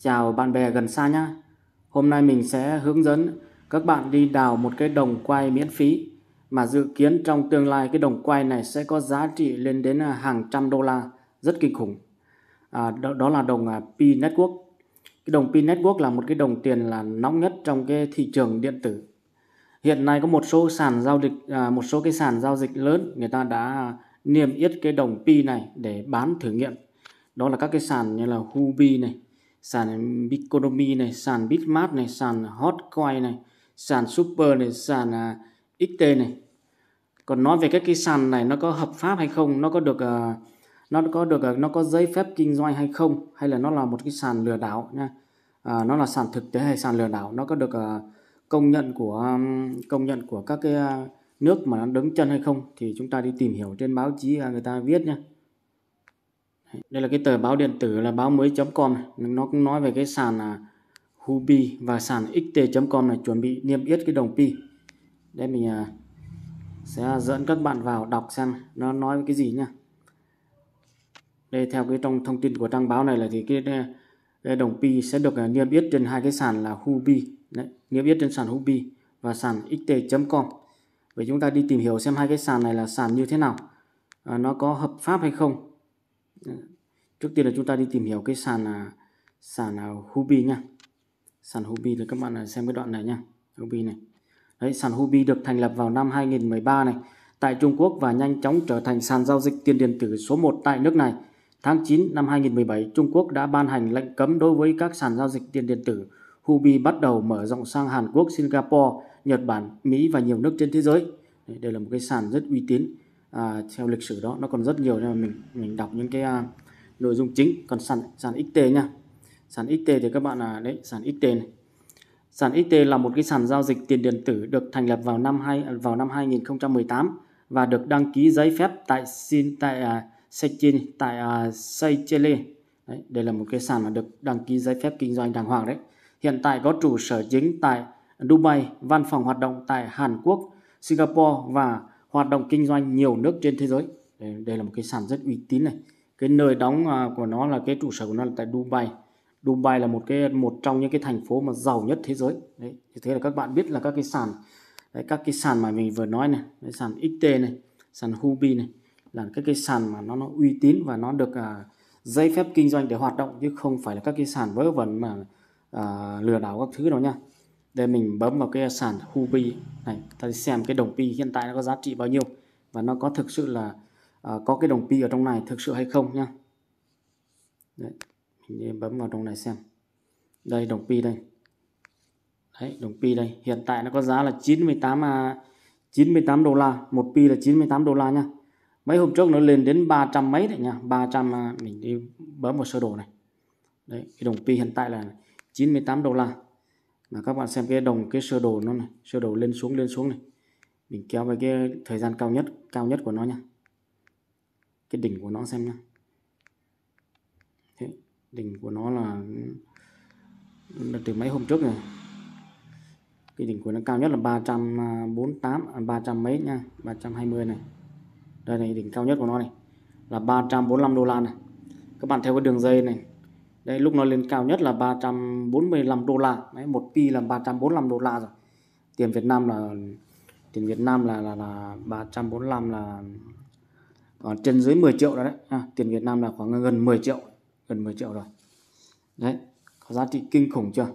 Chào bạn bè gần xa nhé. Hôm nay mình sẽ hướng dẫn các bạn đi đào một cái đồng quay miễn phí mà dự kiến trong tương lai cái đồng quay này sẽ có giá trị lên đến hàng trăm đô la, rất kinh khủng. Đó là đồng Pi Network. Cái đồng Pi Network là một cái đồng tiền là nóng nhất trong cái thị trường điện tử. Hiện nay có một số sàn giao dịch, một số cái sàn giao dịch lớn người ta đã niêm yết cái đồng Pi này để bán thử nghiệm. Đó là các cái sàn như là Huobi này, sàn Biconomy này, sàn Bitmart này, sàn Hotcoin này, sàn Super này, sàn XT này. Còn nói về các cái sàn này nó có hợp pháp hay không, nó có giấy phép kinh doanh hay không, hay là nó là một cái sàn lừa đảo nha. Nó là sàn thực tế hay sàn lừa đảo, nó có được công nhận của các cái nước mà nó đứng chân hay không, thì chúng ta đi tìm hiểu trên báo chí người ta viết nha. Đây là cái tờ báo điện tử là báo mới.com này. Nó cũng nói về cái sàn Huobi và sàn xt.com này chuẩn bị niêm yết cái đồng Pi. Đây mình sẽ dẫn các bạn vào đọc xem nó nói cái gì nha. Đây theo cái trong thông tin của trang báo này là thì cái đồng Pi sẽ được niêm yết trên hai cái sàn là Huobi, niêm yết trên sàn Huobi và sàn xt.com. Vậy chúng ta đi tìm hiểu xem hai cái sàn này là sàn như thế nào, nó có hợp pháp hay không. Trước tiên là chúng ta đi tìm hiểu cái sàn Huobi nha. Sàn Huobi thì các bạn xem cái đoạn này nha. Huobi này. Đấy, sàn Huobi được thành lập vào năm 2013 này tại Trung Quốc và nhanh chóng trở thành sàn giao dịch tiền điện tử số 1 tại nước này. Tháng 9 năm 2017, Trung Quốc đã ban hành lệnh cấm đối với các sàn giao dịch tiền điện tử. Huobi bắt đầu mở rộng sang Hàn Quốc, Singapore, Nhật Bản, Mỹ và nhiều nước trên thế giới. Đây là một cái sàn rất uy tín. Theo lịch sử đó nó còn rất nhiều, nên mình đọc những cái nội dung chính. Còn sàn XT nha. Sàn XT thì các bạn đấy, sàn XT này. Sàn XT là một cái sàn giao dịch tiền điện tử được thành lập vào năm 2018 và được đăng ký giấy phép tại Seychelles. Đây là một cái sàn mà được đăng ký giấy phép kinh doanh đàng hoàng đấy. Hiện tại có trụ sở chính tại Dubai, văn phòng hoạt động tại Hàn Quốc, Singapore và hoạt động kinh doanh nhiều nước trên thế giới. Đây là một cái sàn rất uy tín này. Cái nơi đóng của nó là cái trụ sở của nó là tại Dubai. Dubai là một trong những cái thành phố mà giàu nhất thế giới. Đấy, thế là các bạn biết là các cái sàn mà mình vừa nói này, cái sàn XT này, sàn Huobi này là các cái sàn mà nó uy tín và nó được giấy phép kinh doanh để hoạt động, chứ không phải là các cái sàn vớ vẩn mà lừa đảo các thứ đâu nha. Đây mình bấm vào cái sàn Huobi này, ta xem cái đồng Pi hiện tại nó có giá trị bao nhiêu và nó có thực sự là có cái đồng Pi ở trong này thực sự hay không nhá. Đấy, mình bấm vào trong này xem. Đây đồng Pi đây. Đấy, đồng Pi đây, hiện tại nó có giá là 98 đô la, một Pi là 98 đô la nhá. Mấy hôm trước nó lên đến 300 mấy đấy nha, 300 mình đi bấm vào sơ đồ này. Đấy, cái đồng Pi hiện tại là 98 đô la. Mà các bạn xem cái sơ đồ nó này, sơ đồ lên xuống này. Mình kéo về cái thời gian cao nhất của nó nha. Cái đỉnh của nó xem nhá. Thế, đỉnh của nó là từ mấy hôm trước này. Cái đỉnh của nó cao nhất là 348, 300 mấy nha, 320 này. Đây này, đỉnh cao nhất của nó này là 345 đô la này. Các bạn theo cái đường dây này. Đây lúc nó lên cao nhất là 345 đô la. Đấy, một Pi là 345 đô la rồi. Tiền Việt Nam là 345 là trên dưới 10 triệu rồi đấy. Tiền Việt Nam là khoảng gần 10 triệu rồi. Đấy, có giá trị kinh khủng chưa?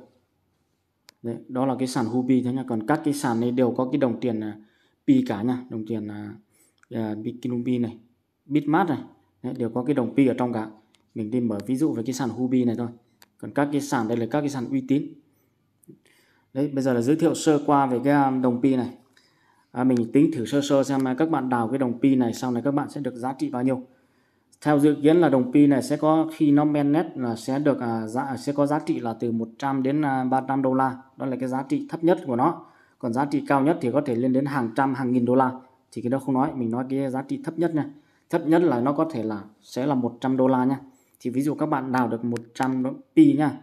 Đấy, đó là cái sàn Huobi thế nha. Còn các cái sàn này đều có cái đồng tiền Pi cả nha, đồng tiền Biconomy này, Bitmart này, đấy, đều có cái đồng Pi ở trong cả. Mình đi mở ví dụ về cái sàn Huobi này thôi. Còn các cái sàn đây là các cái sàn uy tín. Đấy, bây giờ là giới thiệu sơ qua về cái đồng Pi này. Mình tính thử sơ xem các bạn đào cái đồng Pi này sau này các bạn sẽ được giá trị bao nhiêu. Theo dự kiến là đồng Pi này sẽ có, khi nó mainnet là sẽ có giá trị là từ 100 đến 300 đô la. Đó là cái giá trị thấp nhất của nó. Còn giá trị cao nhất thì có thể lên đến hàng trăm, hàng nghìn đô la. Thì cái đó không nói, mình nói cái giá trị thấp nhất nha. Thấp nhất là nó có thể là sẽ là 100 đô la nha. Thì ví dụ các bạn đào được 100 Pi nha,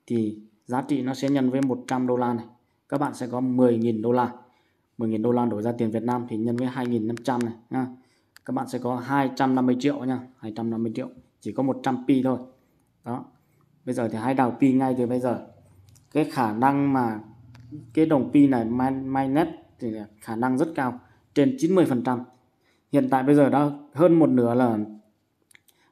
thì giá trị nó sẽ nhân với 100 đô la này. Các bạn sẽ có 10.000 đô la. 10.000 đô la đổi ra tiền Việt Nam thì nhân với 2.500 này nha. Các bạn sẽ có 250 triệu nha, 250 triệu, chỉ có 100 Pi thôi. Đó. Bây giờ thì hãy đào pi ngay từ bây giờ. Cái khả năng mà cái đồng pi này mainnet thì khả năng rất cao, trên 90%. Hiện tại bây giờ đã hơn một nửa là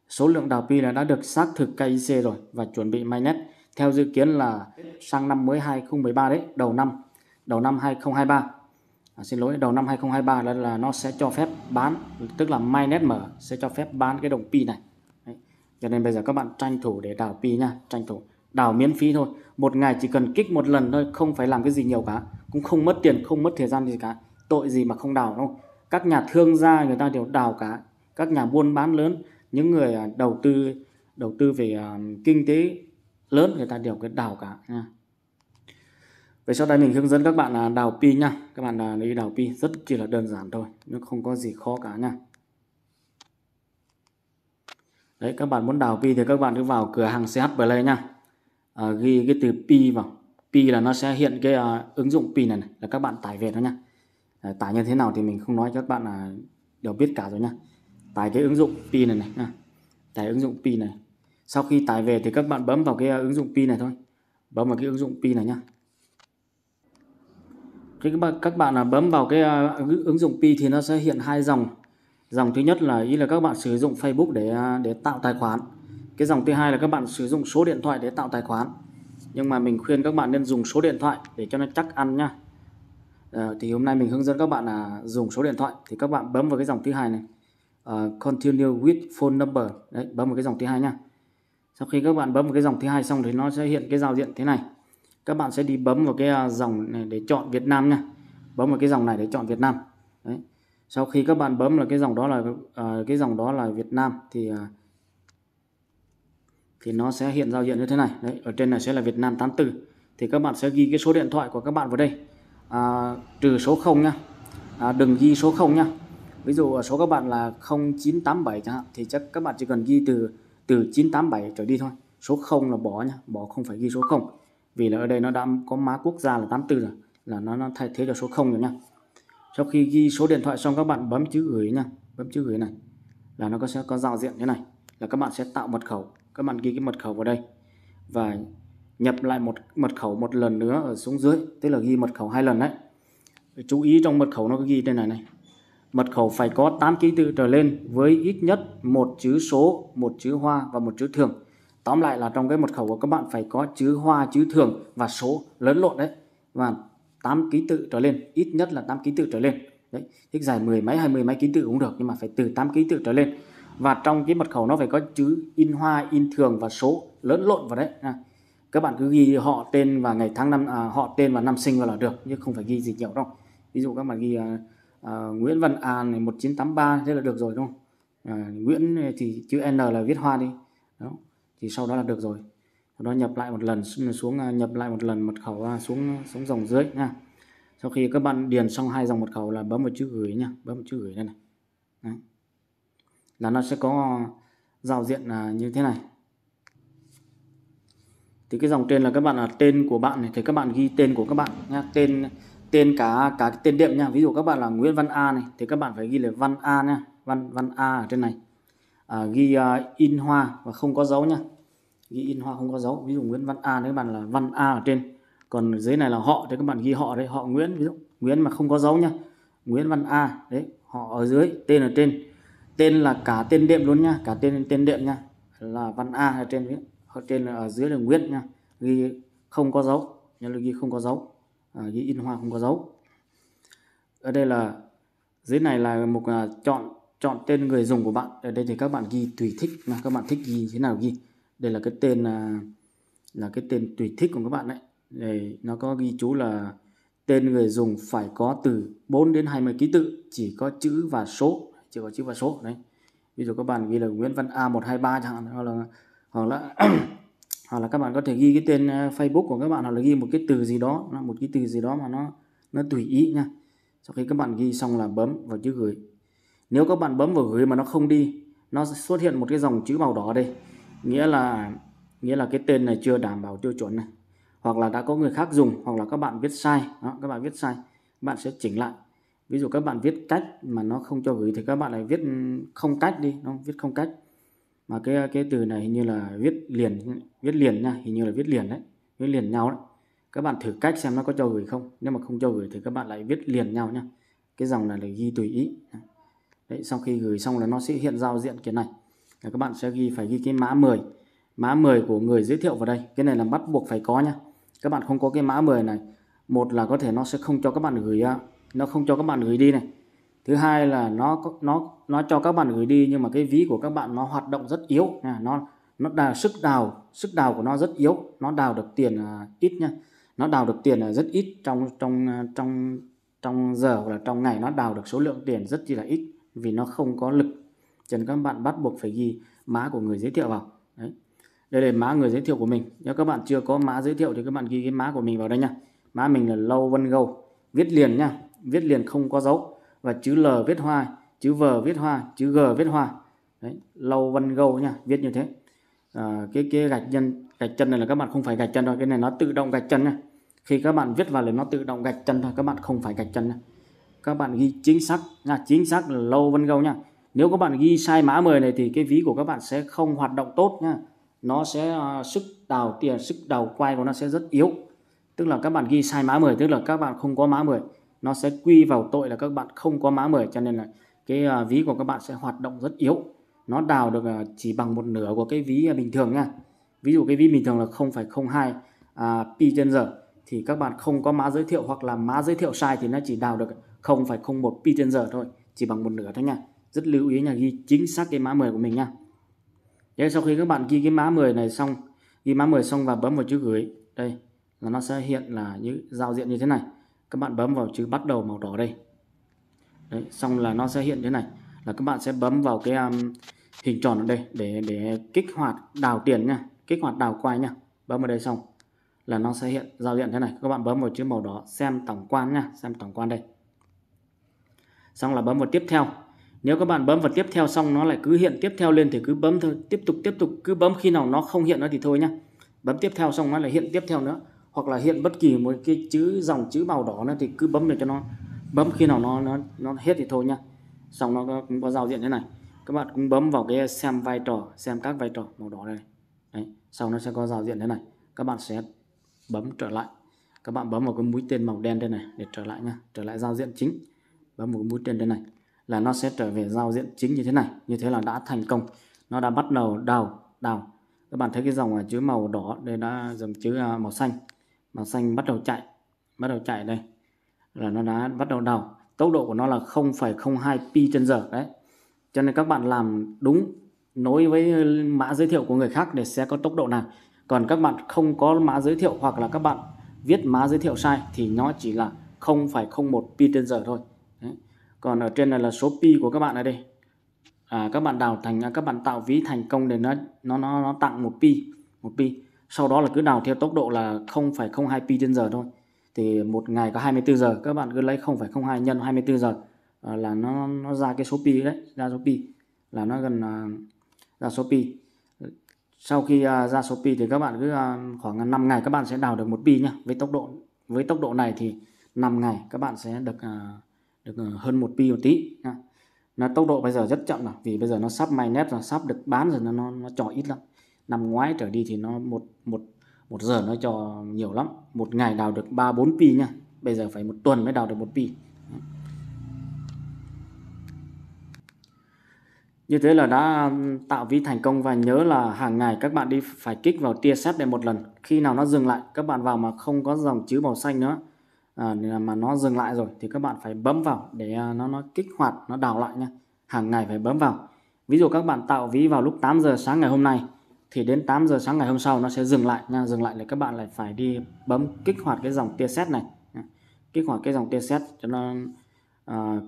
số lượng đào pi là đã được xác thực KIC rồi và chuẩn bị mainnet. Theo dự kiến là sang năm mới 2013 đấy, đầu năm 2023. Xin lỗi, đầu năm 2023 là nó sẽ cho phép bán, tức là mainnet mở sẽ cho phép bán cái đồng pi này. Đấy. Cho nên bây giờ các bạn tranh thủ để đào pi nha, tranh thủ đào miễn phí thôi. Một ngày chỉ cần kích một lần thôi, không phải làm cái gì nhiều cả, cũng không mất tiền, không mất thời gian gì cả. Tội gì mà không đào đâu. Các nhà thương gia người ta đều đào cả, các nhà buôn bán lớn, những người đầu tư về kinh tế lớn người ta đều cái đào cả nha. Vậy sau đây mình hướng dẫn các bạn là đào pi nha. Các bạn đi đào pi rất chỉ là đơn giản thôi, nó không có gì khó cả nha. Đấy, các bạn muốn đào pi thì các bạn cứ vào cửa hàng CH Play nha. Ghi cái từ pi vào. Pi là nó sẽ hiện cái ứng dụng pi này, là các bạn tải về đó nha. Tải như thế nào thì mình không nói cho các bạn là đều biết cả rồi nha. Tải cái ứng dụng pi này nha. Tải ứng dụng pi này. Sau khi tải về thì các bạn bấm vào cái ứng dụng pi này thôi. Bấm vào cái ứng dụng pi này nhá. Khi các bạn bấm vào cái ứng dụng pi thì nó sẽ hiện hai dòng. Dòng thứ nhất là ý là các bạn sử dụng Facebook để tạo tài khoản. Cái dòng thứ hai là các bạn sử dụng số điện thoại để tạo tài khoản. Nhưng mà mình khuyên các bạn nên dùng số điện thoại để cho nó chắc ăn nhá. Thì hôm nay mình hướng dẫn các bạn là dùng số điện thoại. Thì các bạn bấm vào cái dòng thứ hai này, continue with phone number. Đấy, bấm vào cái dòng thứ hai nhá. Sau khi các bạn bấm vào cái dòng thứ hai xong thì nó sẽ hiện cái giao diện thế này. Các bạn sẽ đi bấm vào cái dòng này để chọn Việt Nam nha. Bấm vào cái dòng này để chọn Việt Nam. Đấy. Sau khi các bạn bấm là cái dòng đó là Việt Nam thì nó sẽ hiện giao diện như thế này. Đấy, ở trên này sẽ là Việt Nam 84. Thì các bạn sẽ ghi cái số điện thoại của các bạn vào đây. Trừ số 0 nhá. Đừng ghi số 0 nhá. Ví dụ số các bạn là 0987 chẳng hạn thì chắc các bạn chỉ cần ghi từ 987 trở đi thôi. Số 0 là bỏ nhá, bỏ, không phải ghi số 0. Vì là ở đây nó đã có mã quốc gia là 84 rồi, là nó thay thế cho số 0 rồi nhá. Sau khi ghi số điện thoại xong các bạn bấm chữ gửi nha, bấm chữ gửi này là nó sẽ có giao diện thế này, là các bạn sẽ tạo mật khẩu. Các bạn ghi cái mật khẩu vào đây và nhập lại một mật khẩu một lần nữa ở xuống dưới, tức là ghi mật khẩu 2 lần đấy. Chú ý trong mật khẩu nó có ghi trên này này. Mật khẩu phải có 8 ký tự trở lên với ít nhất một chữ số, một chữ hoa và một chữ thường. Tóm lại là trong cái mật khẩu của các bạn phải có chữ hoa, chữ thường và số lẫn lộn đấy. Và 8 ký tự trở lên, ít nhất là 8 ký tự trở lên. Đấy, thích dài 10 mấy 20 mấy ký tự cũng được, nhưng mà phải từ 8 ký tự trở lên. Và trong cái mật khẩu nó phải có chữ in hoa, in thường và số lẫn lộn vào đấy. Các bạn cứ ghi họ, tên và ngày tháng năm, họ, tên và năm sinh vào là được, chứ không phải ghi gì nhiều đâu. Ví dụ các bạn ghi Nguyễn Văn này 1983 thế là được rồi đúng không? Nguyễn thì chữ N là viết hoa đi. Đó. Thì sau đó là được rồi. Sau đó nhập lại một lần xuống, nhập lại một lần mật khẩu xuống dòng dưới nha. Sau khi các bạn điền xong 2 dòng mật khẩu là bấm vào chữ gửi nha, bấm vào chữ gửi đây này. Đấy. Là nó sẽ có giao diện như thế này. Thì cái dòng trên là các bạn là tên của bạn này, thì các bạn ghi tên của các bạn nha, tên cả cái tên đệm nha. Ví dụ các bạn là Nguyễn Văn A này thì các bạn phải ghi là Văn A nha, Văn A ở trên này. Ghi in hoa và không có dấu nha. Ghi in hoa không có dấu. Ví dụ Nguyễn Văn A thì các bạn là Văn A ở trên. Còn dưới này là họ thì các bạn ghi họ đây, họ Nguyễn, ví dụ Nguyễn mà không có dấu nha. Nguyễn Văn A, đấy, họ ở dưới, tên ở trên. Tên là cả tên đệm luôn nha, cả tên đệm nha. Là Văn A ở trên, ở trên là ở dưới là Nguyễn nha. Ghi không có dấu, nhớ là ghi không có dấu. Ghi in hoa không có dấu. Ở đây là dưới này là mục chọn tên người dùng của bạn. Ở đây thì các bạn ghi tùy thích, các bạn thích ghi thế nào ghi. Đây là cái tên là cái tên tùy thích của các bạn đấy. Đây nó có ghi chú là tên người dùng phải có từ 4 đến 20 ký tự, chỉ có chữ và số, chỉ có chữ và số đấy. Ví dụ các bạn ghi là Nguyễn Văn A 123 chẳng hạn, hoặc là hoặc là các bạn có thể ghi cái tên Facebook của các bạn, hoặc là ghi một cái từ gì đó, một cái từ gì đó mà nó tùy ý nha. Sau khi các bạn ghi xong là bấm vào chữ gửi. Nếu các bạn bấm vào gửi mà nó không đi, nó xuất hiện một cái dòng chữ màu đỏ đây, nghĩa là cái tên này chưa đảm bảo tiêu chuẩn này, hoặc là đã có người khác dùng, hoặc là các bạn viết sai. Đó, các bạn viết sai, các bạn sẽ chỉnh lại. Ví dụ các bạn viết cách mà nó không cho gửi thì các bạn lại viết không cách đi, viết không cách. Mà cái từ này hình như là viết liền nha, hình như là viết liền đấy, viết liền nhau đấy. Các bạn thử cách xem nó có cho gửi không. Nếu mà không cho gửi thì các bạn lại viết liền nhau nhá. Cái dòng này là ghi tùy ý. Đấy, sau khi gửi xong là nó sẽ hiện giao diện cái này. Là các bạn sẽ phải ghi cái mã 10. Mã 10 của người giới thiệu vào đây. Cái này là bắt buộc phải có nhá. Các bạn không có cái mã 10 này, một là có thể nó sẽ không cho các bạn gửi, nó không cho các bạn gửi đi này. Thứ hai là nó cho các bạn gửi đi nhưng mà cái ví của các bạn nó hoạt động rất yếu, nó đào sức đào của nó rất yếu, nó đào được tiền ít nhá. Nó đào được tiền là rất ít, trong giờ hoặc là trong ngày nó đào được số lượng tiền rất là ít vì nó không có lực. Cho nên các bạn bắt buộc phải ghi mã của người giới thiệu vào. Đấy. Đây là mã người giới thiệu của mình. Nếu các bạn chưa có mã giới thiệu thì các bạn ghi cái mã của mình vào đây nha. Mã mình là Lâu Vân Go, viết liền nhá, viết liền không có dấu, và chữ L viết hoa, chữ V viết hoa, chữ G viết hoa. Đấy, Lâu Vân Go nha, viết như thế. Cái gạch chân này là các bạn không phải gạch chân thôi, cái này nó tự động gạch chân nha. Khi các bạn viết vào là nó tự động gạch chân thôi, các bạn không phải gạch chân nha. Các bạn ghi chính xác nha, chính xác là Lâu Vân Go nha. Nếu các bạn ghi sai mã 10 này thì cái ví của các bạn sẽ không hoạt động tốt nha. Nó sẽ sức đào tiền, sức đào quay của nó sẽ rất yếu. Tức là các bạn ghi sai mã 10, tức là các bạn không có mã 10. Nó sẽ quy vào tội là các bạn không có mã 10, cho nên là cái ví của các bạn sẽ hoạt động rất yếu. Nó đào được chỉ bằng một nửa của cái ví bình thường nha. Ví dụ cái ví bình thường là 0,02 pi trên giờ thì các bạn không có mã giới thiệu hoặc là mã giới thiệu sai thì nó chỉ đào được 0,01 pi trên giờ thôi, chỉ bằng một nửa thôi nha. Rất lưu ý là ghi chính xác cái mã 10 của mình nha. Thế sau khi các bạn ghi cái mã 10 này xong, ghi mã 10 xong và bấm vào chữ gửi, đây là nó sẽ hiện là những giao diện như thế này. Các bạn bấm vào chữ bắt đầu màu đỏ đây. Đấy, xong là nó sẽ hiện thế này. Là các bạn sẽ bấm vào cái hình tròn ở đây để kích hoạt đào tiền nha, kích hoạt đào quay nha. Bấm vào đây xong là nó sẽ hiện giao diện thế này. Các bạn bấm vào chữ màu đỏ xem tổng quan nha, xem tổng quan đây. Xong là bấm vào tiếp theo. Nếu các bạn bấm vào tiếp theo xong nó lại cứ hiện tiếp theo lên thì cứ bấm thôi, tiếp tục cứ bấm, khi nào nó không hiện nữa thì thôi nhá. Bấm tiếp theo xong nó lại hiện tiếp theo nữa, hoặc là hiện bất kỳ một cái dòng chữ màu đỏ nữa thì cứ bấm để cho nó, bấm khi nào nó hết thì thôi nhá. Xong nó cũng có giao diện thế này. Các bạn cũng bấm vào cái xem vai trò, xem các vai trò màu đỏ đây. Đấy, sau nó sẽ có giao diện thế này. Các bạn sẽ bấm trở lại. Các bạn bấm vào cái mũi tên màu đen đây này để trở lại nha, trở lại giao diện chính. Bấm một cái mũi tên đây này là nó sẽ trở về giao diện chính như thế này. Như thế là đã thành công. Nó đã bắt đầu đào. Các bạn thấy cái dòng chữ màu đỏ đây đã dòng chữ màu xanh bắt đầu chạy đây là nó đã bắt đầu đào. Tốc độ của nó là 0,02 pi trên giờ đấy. Cho nên các bạn làm đúng, nối với mã giới thiệu của người khác để sẽ có tốc độ nào. Còn các bạn không có mã giới thiệu hoặc là các bạn viết mã giới thiệu sai thì nó chỉ là 0,01 pi trên giờ thôi. Đấy. Còn ở trên này là số pi của các bạn ở đây. Các bạn các bạn tạo ví thành công để nó tặng một pi. Sau đó là cứ đào theo tốc độ là 0,02 pi trên giờ thôi. Thì một ngày có 24 giờ, các bạn cứ lấy 0,02 nhân 24 giờ là nó ra cái số pi đấy, ra số pi là nó gần ra số pi. Sau khi ra số pi thì các bạn cứ khoảng 5 ngày các bạn sẽ đào được một pi nhá. Với tốc độ này thì 5 ngày các bạn sẽ được hơn một pi một tí nhá. Nó tốc độ bây giờ rất chậm rồi, vì bây giờ nó sắp mainnet rồi, sắp được bán rồi, nó cho ít lắm. Năm ngoái trở đi thì nó một giờ nó cho nhiều lắm, một ngày đào được 3-4 pi nha. Bây giờ phải một tuần mới đào được một pi. Như thế là đã tạo ví thành công. Và nhớ là hàng ngày các bạn đi phải kích vào tia sét này một lần. Khi nào nó dừng lại, các bạn vào mà không có dòng chữ màu xanh nữa mà nó dừng lại rồi thì các bạn phải bấm vào để nó kích hoạt, nó đào lại nhé. Hàng ngày phải bấm vào. Ví dụ các bạn tạo ví vào lúc 8 giờ sáng ngày hôm nay thì đến 8 giờ sáng ngày hôm sau nó sẽ dừng lại nha. Dừng lại là các bạn lại phải đi bấm kích hoạt cái dòng tia sét này. Kích hoạt cái dòng tia sét cho nó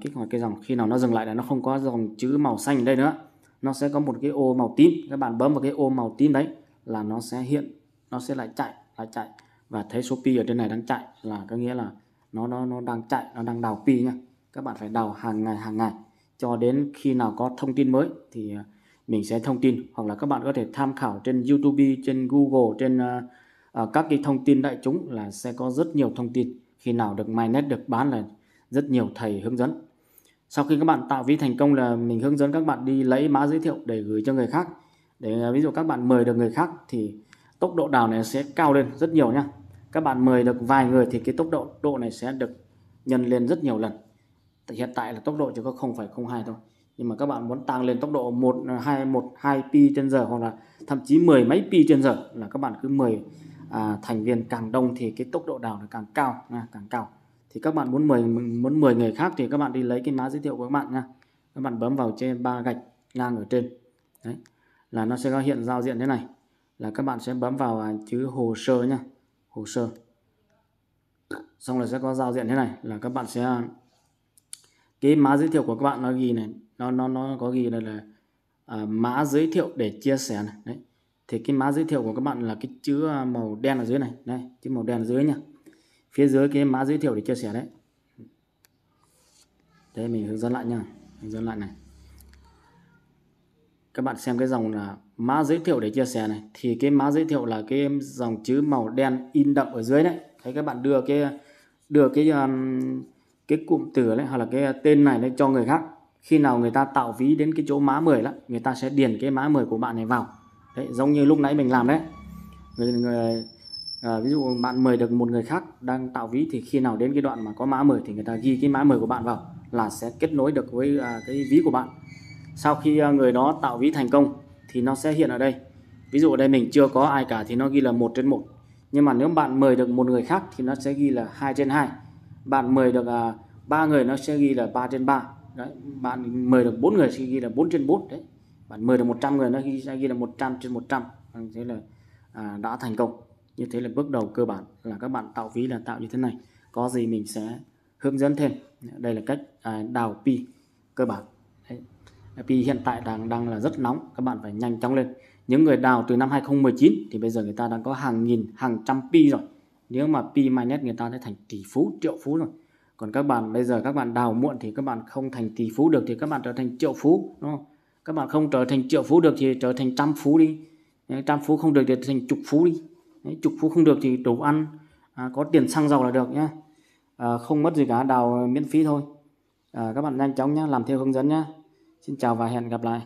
kích hoạt cái dòng, khi nào nó dừng lại là nó không có dòng chữ màu xanh ở đây nữa, nó sẽ có một cái ô màu tím. Các bạn bấm vào cái ô màu tím đấy là nó sẽ hiện, nó sẽ lại chạy và thấy số pi ở trên này đang chạy, là có nghĩa là nó đang chạy, nó đang đào pi nha. Các bạn phải đào hàng ngày cho đến khi nào có thông tin mới thì mình sẽ thông tin, hoặc là các bạn có thể tham khảo trên YouTube, trên Google, trên các cái thông tin đại chúng là sẽ có rất nhiều thông tin. Khi nào được mainnet, được bán là rất nhiều thầy hướng dẫn. Sau khi các bạn tạo ví thành công là mình hướng dẫn các bạn đi lấy mã giới thiệu để gửi cho người khác. Để ví dụ các bạn mời được người khác thì tốc độ đào này sẽ cao lên rất nhiều nhá. Các bạn mời được vài người thì cái tốc độ này sẽ được nhân lên rất nhiều lần. Hiện tại là tốc độ chỉ có 0,02 thôi, nhưng mà các bạn muốn tăng lên tốc độ 2 pi trên giờ hoặc là thậm chí 10 mấy pi trên giờ là các bạn cứ mời thành viên càng đông thì cái tốc độ đào nó càng cao. Thì các bạn muốn 10 người khác thì các bạn đi lấy cái mã giới thiệu của các bạn nha. Các bạn bấm vào trên 3 gạch ngang ở trên đấy, là nó sẽ có hiện giao diện thế này, là các bạn sẽ bấm vào chữ hồ sơ nhá, hồ sơ, xong rồi sẽ có giao diện thế này, là các bạn sẽ cái mã giới thiệu của các bạn nó ghi này, nó có ghi đây là mã giới thiệu để chia sẻ này đấy. Thì cái mã giới thiệu của các bạn là cái chữ màu đen ở dưới này, đây chữ màu đen ở dưới nhá, phía dưới cái mã giới thiệu để chia sẻ đấy. Đây mình hướng dẫn lại nha, hướng dẫn lại này. Các bạn xem cái dòng là mã giới thiệu để chia sẻ này, thì cái mã giới thiệu là cái dòng chữ màu đen in đậm ở dưới đấy. Thấy các bạn đưa cái cụm từ đấy hoặc là cái tên này lên cho người khác. Khi nào người ta tạo ví đến cái chỗ mã 10 đó, người ta sẽ điền cái mã 10 của bạn này vào. Đấy, giống như lúc nãy mình làm đấy. Ví dụ bạn mời được một người khác đang tạo ví thì khi nào đến cái đoạn mà có mã 10 thì người ta ghi cái mã 10 của bạn vào là sẽ kết nối được với cái ví của bạn. Sau khi người đó tạo ví thành công thì nó sẽ hiện ở đây. Ví dụ ở đây mình chưa có ai cả thì nó ghi là 1/1. Nhưng mà nếu bạn mời được một người khác thì nó sẽ ghi là 2/2. Bạn mời được 3 người nó sẽ ghi là 3/3. Đấy, bạn mời được 4 người sẽ ghi là 4/4 đấy. Bạn mời được 100 người nó sẽ ghi là 100/100. Thế là đã thành công. Như thế là bước đầu cơ bản là các bạn tạo ví là tạo như thế này. Có gì mình sẽ hướng dẫn thêm. Đây là cách đào pi cơ bản. Đấy. Pi hiện tại đang là rất nóng, các bạn phải nhanh chóng lên. Những người đào từ năm 2019 thì bây giờ người ta đang có hàng nghìn, hàng trăm pi rồi. Nếu mà pi mainnet người ta sẽ thành tỷ phú, triệu phú rồi. Còn các bạn bây giờ các bạn đào muộn thì các bạn không thành tỷ phú được thì các bạn trở thành triệu phú, đúng không? Các bạn không trở thành triệu phú được thì trở thành trăm phú đi. Trăm phú không được thì thành chục phú đi. Chục phú không được thì đủ ăn, có tiền xăng dầu là được nhá. Không mất gì cả, đào miễn phí thôi. Các bạn nhanh chóng nhá, làm theo hướng dẫn nhá. Xin chào và hẹn gặp lại.